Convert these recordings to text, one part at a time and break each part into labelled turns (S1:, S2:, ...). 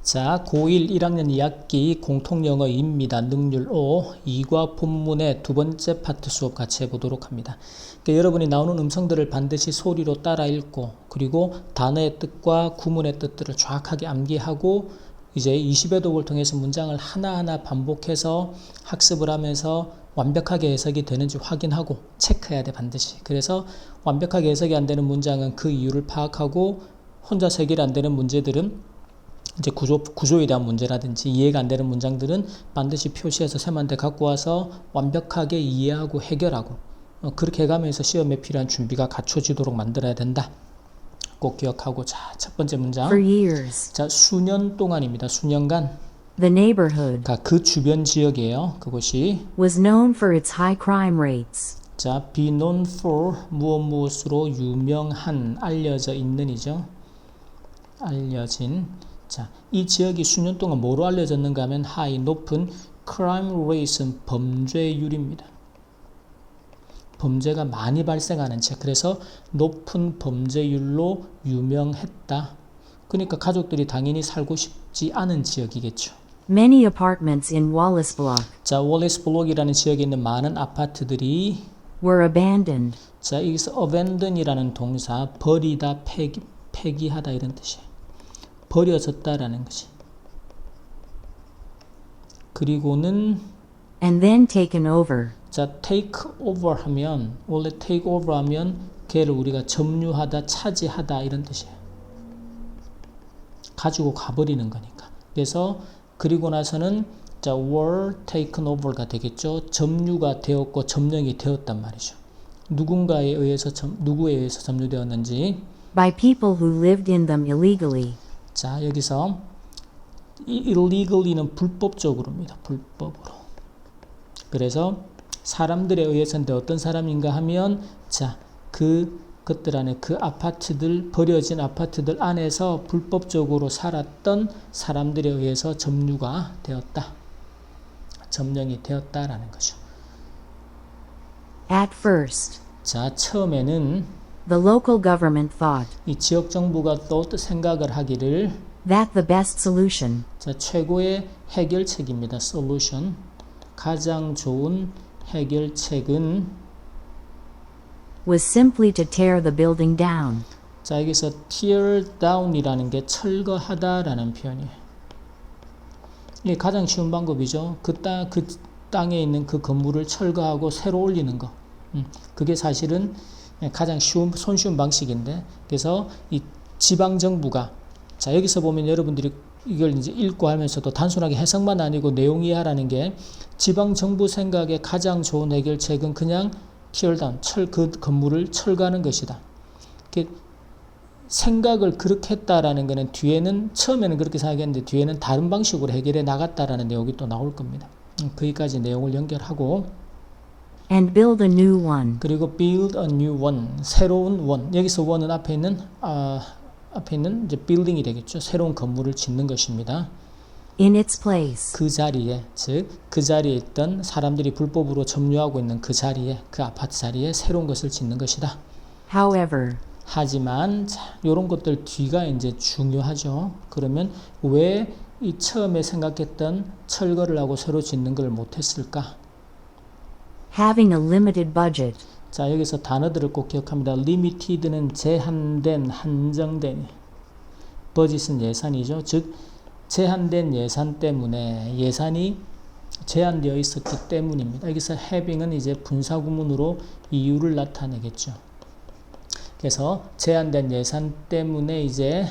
S1: 자, 고1 1학년 2학기 공통영어입니다. 능률 5, 2과 본문의 두 번째 파트 수업 같이 해보도록 합니다. 그러니까 여러분이 나오는 음성들을 반드시 소리로 따라 읽고, 그리고 단어의 뜻과 구문의 뜻들을 정확하게 암기하고, 이제 20여 독을 통해서 문장을 하나하나 반복해서 학습을 하면서 완벽하게 해석이 되는지 확인하고 체크해야 돼, 반드시. 그래서 완벽하게 해석이 안 되는 문장은 그 이유를 파악하고, 혼자서 해결이 안 되는 문제들은 이제 구조에 대한 문제라든지 이해가 안 되는 문장들은 반드시 표시해서 쌤한테 갖고 와서 완벽하게 이해하고 해결하고 그렇게 해가면서 시험에 필요한 준비가 갖춰지도록 만들어야 된다. 꼭 기억하고. 자, 첫 번째 문장.
S2: For years,
S1: 자, 수년 동안입니다. 수년간.
S2: the neighborhood
S1: 그 주변 지역이에요. 그곳이.
S2: was known for its high crime rates.
S1: 자, be known for 무엇으로 유명한, 알려져 있는이죠. 알려진. 자, 이 지역이 수년 동안 뭐로 알려졌는가 하면 high, 높은 crime rate는 범죄율입니다. 범죄가 많이 발생하는 지역. 그래서 높은 범죄율로 유명했다. 그러니까 가족들이 당연히 살고 싶지 않은 지역이겠죠.
S2: Many apartments in Wallace Block
S1: 자, 월리스 블록이라는 지역에 있는 많은 아파트들이
S2: were abandoned.
S1: 자, 여기서 abandon이라는 동사, 버리다, 폐기하다 이런 뜻이에요. 버려졌다라는 것이. 그리고는
S2: and then taken over.
S1: 자, take over 하면, 원래 take over 하면 걔를 우리가 점유하다, 차지하다 이런 뜻이에요. 가지고 가버리는 거니까. 그래서 그리고 나서는 자, were taken over가 되겠죠. 점유가 되었고 점령이 되었단 말이죠. 누군가에 의해서 누구에 의해서 점유되었는지.
S2: by people who lived in them illegally.
S1: 자, 여기서 이 illegally는 불법적으로입니다. 불법으로. 그래서 사람들에 의해서인데 어떤 사람인가 하면 자, 그것들 안에 그 아파트들, 버려진 아파트들 안에서 불법적으로 살았던 사람들에 의해서 점유가 되었다. 점령이 되었다라는 거죠.
S2: At first,
S1: 자, 처음에는
S2: the local government thought
S1: 이 지역 정부가 또 생각을 하기를
S2: that the best solution
S1: 자, 최고의 해결책입니다. solution. 가장 좋은 해결책은
S2: was simply to tear the building down.
S1: 자, 여기서 tear down이라는 게 철거하다라는 표현이에요. 이게 가장 쉬운 방법이죠. 그 땅에 있는 그 건물을 철거하고 새로 올리는 거. 그게 사실은 가장 손쉬운 방식인데, 그래서 이 지방정부가, 자, 여기서 보면 여러분들이 이걸 이제 읽고 하면서도 단순하게 해석만 아니고 내용 이해하라는 게, 지방정부 생각에 가장 좋은 해결책은 그냥 tear down, 그 건물을 철거하는 것이다. 생각을 그렇게 했다라는 거는 뒤에는, 처음에는 그렇게 생각했는데 뒤에는 다른 방식으로 해결해 나갔다라는 내용이 또 나올 겁니다. 거기까지 내용을 연결하고,
S2: and build a new one.
S1: 그리고 build a new one, 새로운 원. 여기서 원은 앞에 있는 이제 building이 되겠죠. 새로운 건물을 짓는 것입니다.
S2: In its place.
S1: 그 자리에, 즉 그 자리에 있던 사람들이 불법으로 점유하고 있는 그 자리에, 그 아파트 자리에 새로운 것을 짓는 것이다.
S2: However,
S1: 하지만 자, 이런 것들 뒤가 이제 중요하죠. 그러면 왜 이 처음에 생각했던 철거를 하고 새로 짓는 걸 못했을까?
S2: having a limited budget,
S1: 자, 여기서 단어들을 꼭 기억합니다. limited는 제한된, 한정된, budget은 예산이죠. 즉 제한된 예산 때문에, 예산이 제한되어 있었기 때문입니다. 여기서 having은 이제 분사구문으로 이유를 나타내겠죠. 그래서 제한된 예산 때문에 이제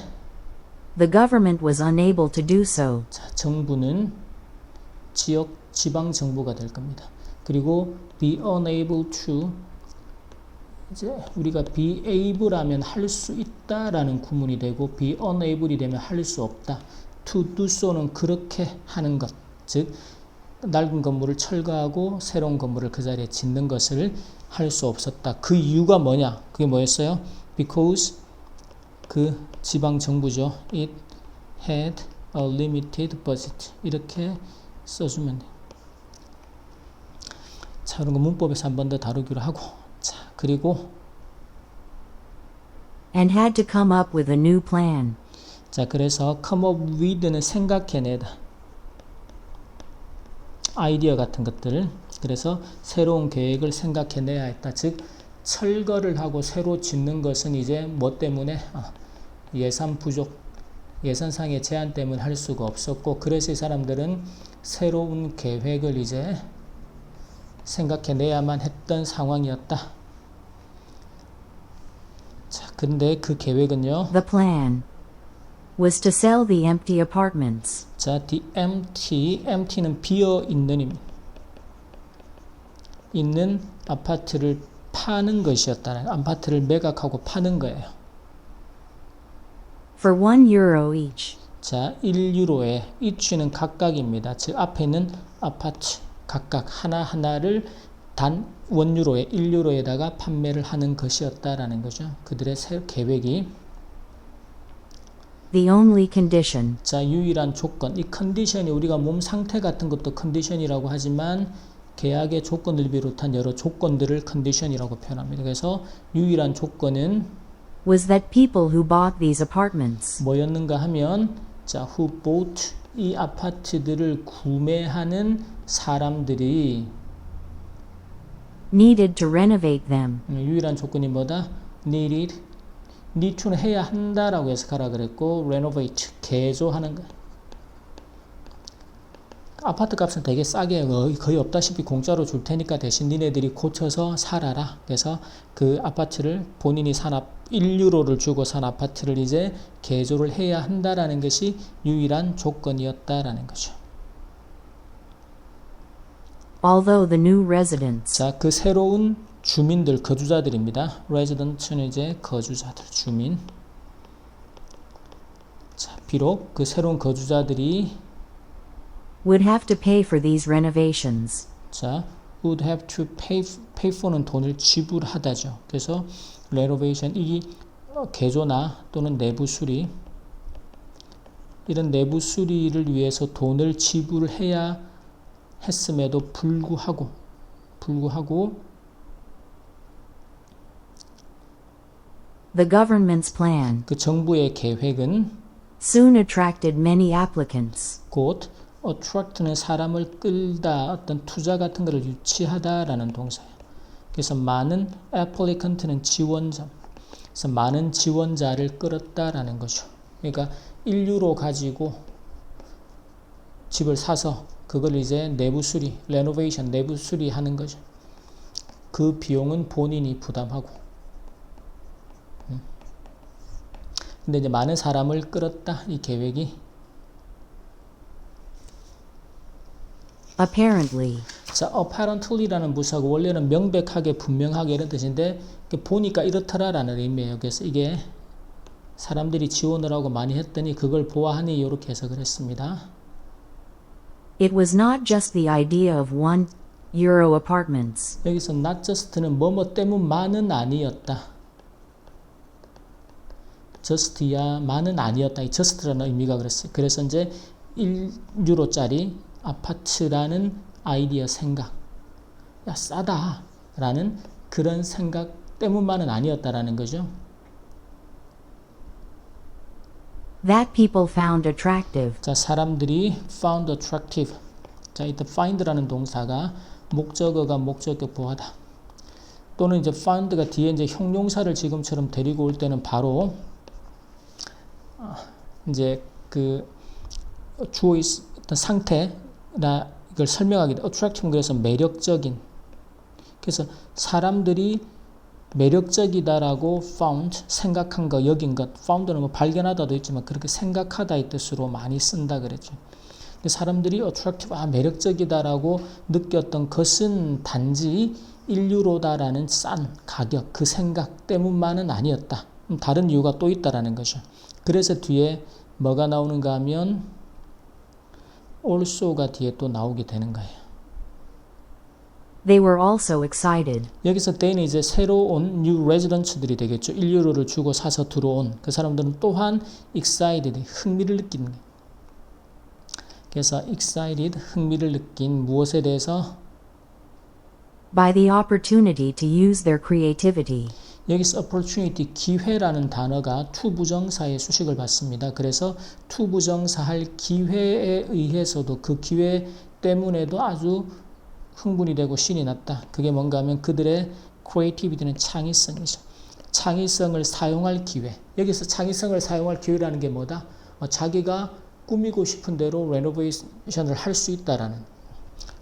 S2: the government was unable to do so.
S1: 자, 정부는 지방 정부가 될 겁니다. 그리고 be unable to, 이제 우리가 be able 하면 할 수 있다라는 구문이 되고 be unable이 되면 할 수 없다. to do so는 그렇게 하는 것, 즉 낡은 건물을 철거하고 새로운 건물을 그 자리에 짓는 것을 할 수 없었다. 그 이유가 뭐냐? 그게 뭐였어요? Because 그 지방 정부죠. It had a limited budget. 이렇게 써주면 돼요. 자, 그런 거 문법에서 한 번 더 다루기로 하고, 자, 그리고
S2: and had to come up with a new plan.
S1: 자, 그래서 come up with는 생각해내다. 아이디어 같은 것들. 그래서 새로운 계획을 생각해내야 했다. 즉 철거를 하고 새로 짓는 것은 이제 뭐 때문에? 예산 부족, 예산상의 제한 때문에 할 수가 없었고, 그래서 이 사람들은 새로운 계획을 이제 생각해내야만 했던 상황이었다. 자, 근데 그 계획은요.
S2: The plan was to sell the empty apartments.
S1: 자, the empty는 비어 있는 아파트를 파는 것이었다. 아파트를 매각하고 파는 거예요.
S2: For €1 each.
S1: 자, 1유로에 each는 각각입니다. 즉 앞에 있는 아파트 각각 하나하나를 단 1유로에 1유로에다가 판매를 하는 것이었다라는 거죠. 그들의 계획이.
S2: The only condition
S1: 자, 유일한 조건. 이 컨디션이 우리가 몸 상태 같은 것도 컨디션이라고 하지만 계약의 조건을 비롯한 여러 조건들을 컨디션이라고 표현합니다. 그래서 유일한 조건은
S2: was that people who bought these apartments
S1: 뭐였는가 하면 자, who bought 이 아파트들을 구매하는 사람들이
S2: needed to renovate them.
S1: 유일한 조건이 뭐다? need to는 해야 한다라고 해석하라 그랬고 renovate 개조하는 거. 아파트 값은 되게 싸게 거의 없다시피 공짜로 줄 테니까 대신 니네들이 고쳐서 살아라. 그래서 그 아파트를 본인이 1유로를 주고 산 아파트를 이제 개조를 해야 한다라는 것이 유일한 조건이었다라는 거죠.
S2: Although the new residents
S1: 자, 그 새로운 주민들, 거주자들입니다. resident는 이제 거주자들, 주민. 자, 비록 그 새로운 거주자들이
S2: would have to pay for these renovations.
S1: 자, would have to pay for는 돈을 지불하다죠. 그래서 renovation 이 개조나 또는 내부 수리 이런 내부 수리를 위해서 돈을 지불해야 했음에도 불구하고
S2: The government's plan
S1: 그 정부의 계획은
S2: soon attracted many applicants.
S1: 곧 attract는 사람을 끌다, 어떤 투자 같은 것을 유치하다라는 동사예요. 그래서 많은 applicant는 지원자, 그래서 많은 지원자를 끌었다라는 거죠. 그러니까 1유로 가지고 집을 사서 그걸 이제 내부 수리, renovation, 내부 수리하는 거죠. 그 비용은 본인이 부담하고. 근데 이제 많은 사람을 끌었다, 이 계획이.
S2: Apparently,
S1: 자, apparently라는 부사가 원래는 명백하게, 분명하게 이런 뜻인데 보니까 이렇더라라는 의미예요. 그래서 이게 사람들이 지원을 하고 많이 했더니 그걸 보아하니 이렇게 해석을 했습니다.
S2: it was not just the idea of €1 apartments.
S1: 여기서 not just는 뭐뭐 때문만은 아니었다. just야만은 아니었다. 이 just라는 의미가 그랬어요. 그래서 이제 1유로짜리 아파트라는 아이디어 생각, 야 싸다 라는 그런 생각 때문만은 아니었다라는 거죠.
S2: That people found attractive.
S1: 자, 사람들이 found attractive. 자, 이때 find라는 동사가 목적어가 목적격 보하다. 또는 이제 found가 뒤에 이제 형용사를 지금처럼 데리고 올 때는 바로 이제 그 주어 있던 상태나 이걸 설명하기 attractive 그래서 매력적인. 그래서 사람들이 매력적이다라고 found 생각한 거, 여긴 것. found는 뭐 발견하다도 있지만 그렇게 생각하다의 뜻으로 많이 쓴다 그랬죠. 근데 사람들이 attractive, 매력적이다라고 느꼈던 것은 단지 1유로다라는 싼 가격, 그 생각 때문만은 아니었다. 다른 이유가 또 있다라는 거죠. 그래서 뒤에 뭐가 나오는가 하면 also가 뒤에 또 나오게 되는 거예요.
S2: They were also excited.
S1: 여기서 they는 이제 새로 온 new residents들이 되겠죠. 1유로를 주고 사서 들어온 그 사람들은 또한 excited, 흥미를 느끼는 거예요. 그래서 excited, 흥미를 느낀 무엇에 대해서?
S2: By the opportunity to use their creativity.
S1: 여기서 opportunity, 기회라는 단어가 to 부정사의 수식을 받습니다. 그래서 to 부정사 할 기회에 의해서도 그 기회 때문에도 아주 흥분이 되고 신이 났다. 그게 뭔가 하면 그들의 creativity는 창의성이죠. 창의성을 사용할 기회. 여기서 창의성을 사용할 기회라는 게 뭐다? 자기가 꾸미고 싶은 대로 레노베이션을 할 수 있다라는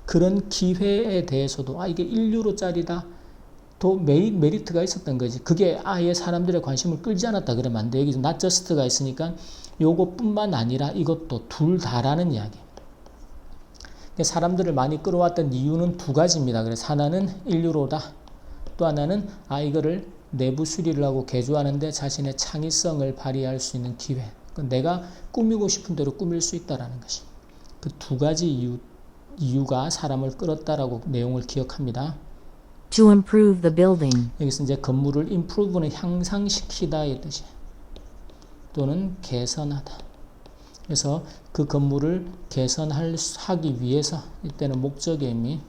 S1: 그런 기회에 대해서도 이게 1유로짜리다. 또 메리트가 있었던 거지. 그게 아예 사람들의 관심을 끌지 않았다 그러면 안 돼. 여기서 not just가 있으니까 요것뿐만 아니라 이것도 둘 다라는 이야기. 사람들을 많이 끌어왔던 이유는 두 가지입니다. 그래서 하나는 1유로다. 또 하나는 이거를 내부 수리를 하고 개조하는데 자신의 창의성을 발휘할 수 있는 기회. 내가 꾸미고 싶은 대로 꾸밀 수 있다라는 것이. 그 두 가지 이유가 사람을 끌었다라고 내용을 기억합니다.
S2: To improve the building.
S1: 여기서 이제 건물을 improve는 향상시키다의 뜻이 또는 개선하다. 그래서 그 건물을 개선하기 위해서 이때는 목적의 의미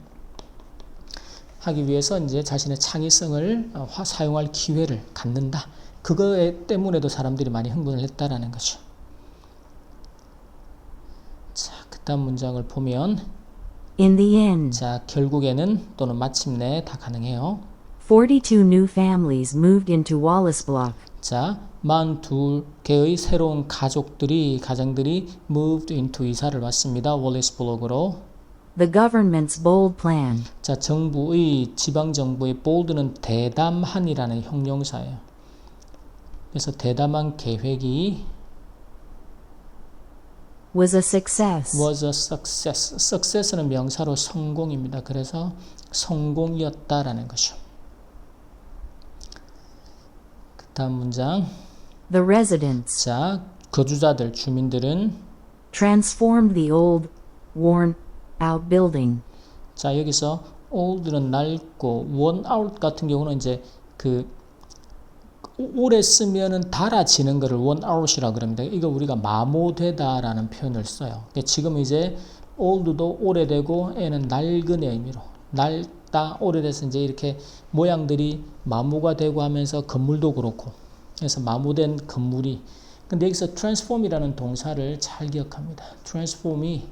S1: 하기 위해서 이제 자신의 창의성을 사용할 기회를 갖는다. 그거 때문에도 사람들이 많이 흥분을 했다라는 거죠. 자, 그다음 문장을 보면
S2: In the end,
S1: 자, 결국에는 또는 마침내 다 가능해요.
S2: 42 new families moved into Wallace Block.
S1: 자, 42개의 새로운 가정들이 moved into 이사를 왔습니다. 월리스 블록으로.
S2: The government's bold plan
S1: 자, 지방정부의 bold는 대담한이라는 형용사예요. 그래서 대담한 계획이
S2: was a success.
S1: was a success. success는 명사로 성공입니다. 그래서 성공이었다라는 것이죠. 그 다음 문장.
S2: The residents
S1: 자, 거주자들, 주민들은
S2: transformed the old, worn out building
S1: 자, 여기서 old는 낡고 worn out 같은 경우는 이제 오래 쓰면은 닳아지는 것을 worn out이라고 그럽니다. 이거 우리가 마모되다라는 표현을 써요. 지금 이제 old도 오래되고 애는 낡은의 의미로 낡다, 오래돼서 이제 이렇게 모양들이 마모가 되고 하면서 건물도 그렇고 그래서 마모된 건물이 근데 여기서 transform이라는 동사를 잘 기억합니다. transform이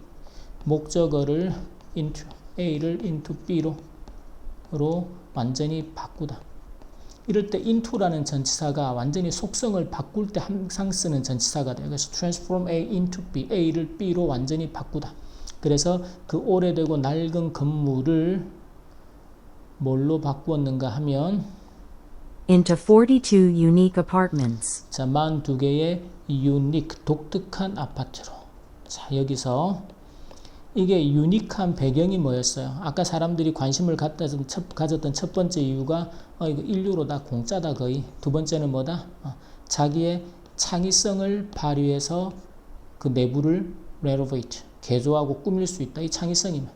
S1: 목적어를 into A를 into B로 완전히 바꾸다. 이럴 때 into라는 전치사가 완전히 속성을 바꿀 때 항상 쓰는 전치사가 돼요. 그래서 transform A into B, A를 B로 완전히 바꾸다. 그래서 그 오래되고 낡은 건물을 뭘로 바꾸었는가 하면
S2: into 42 unique apartments.
S1: 자, 42개의 unique, 독특한 아파트로. 자, 여기서 이게 유니크한 배경이 뭐였어요? 아까 사람들이 관심을 가졌던 첫 번째 이유가 이거 인류로다, 공짜다 거의. 두 번째는 뭐다? 자기의 창의성을 발휘해서 그 내부를 renovate, 개조하고 꾸밀 수 있다. 이 창의성이면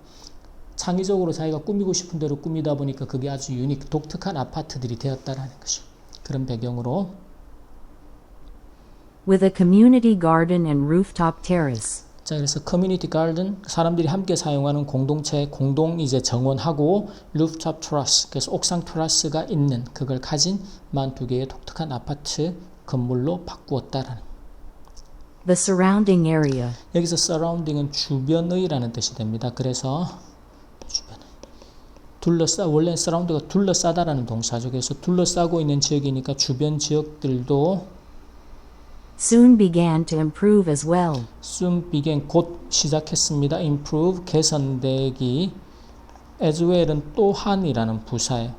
S1: 창의적으로 자기가 꾸미고 싶은 대로 꾸미다 보니까 그게 아주 유니크, 독특한 아파트들이 되었다라는 것이죠. 그런 배경으로
S2: With a community garden and rooftop terrace.
S1: 자, 그래서 커뮤니티 가든 사람들이 함께 사용하는 공동 이제 정원하고 루프탑 테라스 그래서 옥상 테라스가 있는 그걸 가진 42개의 독특한 아파트 건물로 바꾸었다라는.
S2: The surrounding area.
S1: 여기서 surrounding은 주변의라는 뜻이 됩니다. 그래서 주변 원래 surround가 둘러싸다라는 동사죠. 그래서 둘러싸고 있는 지역이니까 주변 지역들도
S2: soon began to improve as well.
S1: soon began 곧 시작했습니다. improve 개선되기 as well은 또한이라는 부사예요.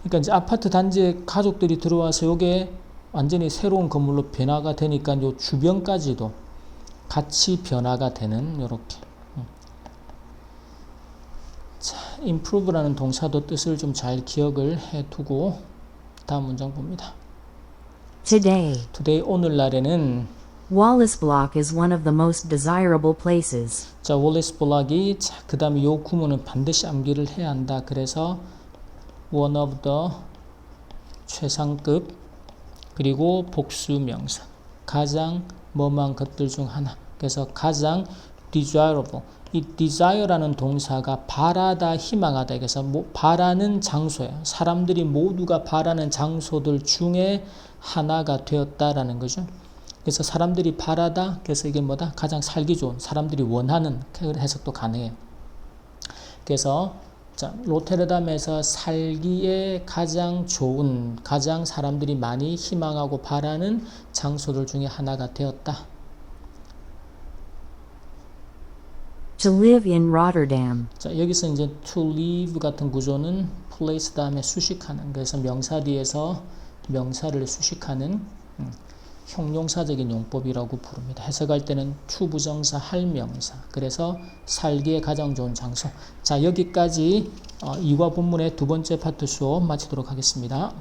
S1: 그러니까 이제 아파트 단지에 가족들이 들어와서 이게 완전히 새로운 건물로 변화가 되니까 요 주변까지도 같이 변화가 되는 요렇게. 자, improve라는 동사도 뜻을 좀 잘 기억을 해두고 다음 문장 봅니다.
S2: Today,
S1: 오늘날에는
S2: Wallace Block is one of the most desirable places.
S1: 자, 월리스 블락이 그 다음에 요 구문은 반드시 암기를 해야 한다. 그래서 one of the 최상급 그리고 복수 명사 가장 뭐만 것들 중 하나. 그래서 가장 desirable. 이 desire라는 동사가 바라다, 희망하다. 그래서 바라는 장소예요. 사람들이 모두가 바라는 장소들 중에 하나가 되었다라는 거죠. 그래서 사람들이 바라다. 그래서 이게 뭐다? 가장 살기 좋은, 사람들이 원하는 그런 해석도 가능해요. 그래서 자, 로테르담에서 살기에 가장 좋은, 가장 사람들이 많이 희망하고 바라는 장소들 중에 하나가 되었다.
S2: To live in Rotterdam.
S1: 자, 여기서 이제 to live 같은 구조는 place 다음에 수식하는, 그래서 명사 뒤에서 명사를 수식하는 형용사적인 용법이라고 부릅니다. 해석할 때는 to 부정사 할 명사. 그래서 살기에 가장 좋은 장소. 자, 여기까지 이과 본문의 두 번째 파트 수업 마치도록 하겠습니다.